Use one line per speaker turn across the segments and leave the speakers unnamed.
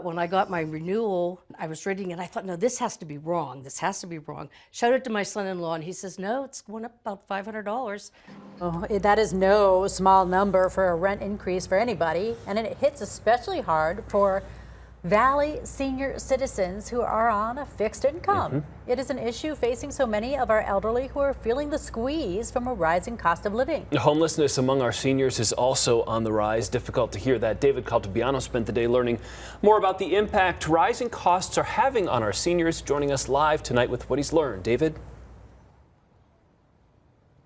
When I got my renewal, I was reading it. I thought, no, this has to be wrong. This has to be wrong. Showed it to my son-in-law, and he says, no, it's going up about $500.
Oh, that is no small number for a rent increase for anybody, and it hits especially hard for Valley senior citizens who are on a fixed income. It is an issue facing so many of our elderly who are feeling the squeeze from a rising cost of living.
Homelessness among our seniors is also on the rise. Difficult to hear that. David Caltabiano spent the day learning more about the impact rising costs are having on our seniors. Joining us live tonight with what he's learned. David?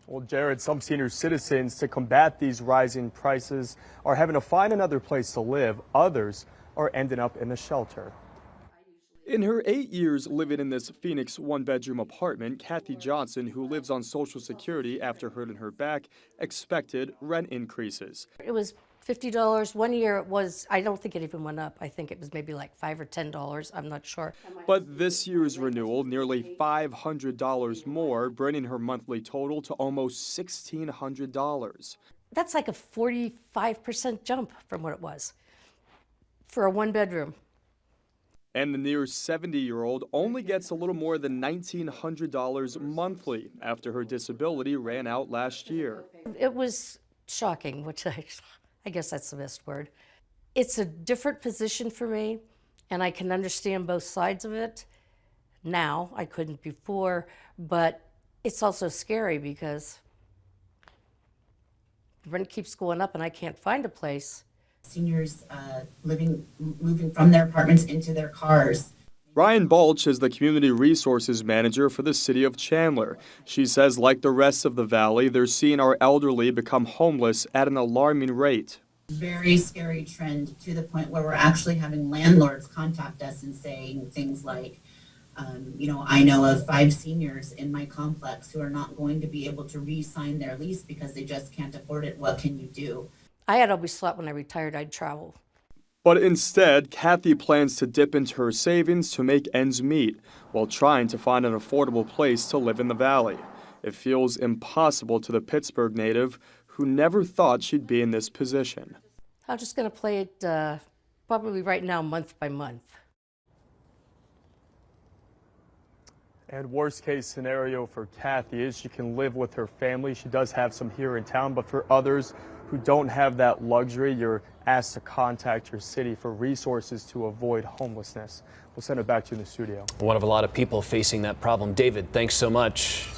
Well, Jared, some senior citizens, to combat these rising prices, are having to find another place to live. Others are ending up in the shelter. In her 8 years living in this Phoenix one-bedroom apartment, Cathy Johnson, who lives on Social Security after hurting her back, expected rent increases.
It was $50. 1 year it was, I don't think it even went up. I think it was maybe like $5 or $10. I'm not sure.
But this year's renewal, nearly $500 more, bringing her monthly total to almost $1,600.
That's like a 45% jump from what it was for a one-bedroom.
And the near 70-year-old only gets a little more than $1,900 monthly after her disability ran out last year.
It was shocking, which I guess that's the best word. It's a different position for me, and I can understand both sides of it now. I couldn't before, but it's also scary because the rent keeps going up and I can't find a place.
Seniors moving from their apartments into their cars.
Ryan Balch is the Community Resources Manager for the City of Chandler. She says, like the rest of the Valley, they're seeing our elderly become homeless at an alarming rate.
Very scary trend, to the point where we're actually having landlords contact us and saying things like, I know of 5 seniors in my complex who are not going to be able to re-sign their lease because they just can't afford it. What can you do?
I had always thought when I retired I'd travel.
But instead, Cathy plans to dip into her savings to make ends meet while trying to find an affordable place to live in the Valley. It feels impossible to the Pittsburgh native who never thought she'd be in this position.
I'm just going to play it probably right now month by month.
And worst case scenario for Cathy is she can live with her family. She does have some here in town, but for others who don't have that luxury, you're asked to contact your city for resources to avoid homelessness. We'll send it back to you in the studio.
One of a lot of people facing that problem. David, thanks so much.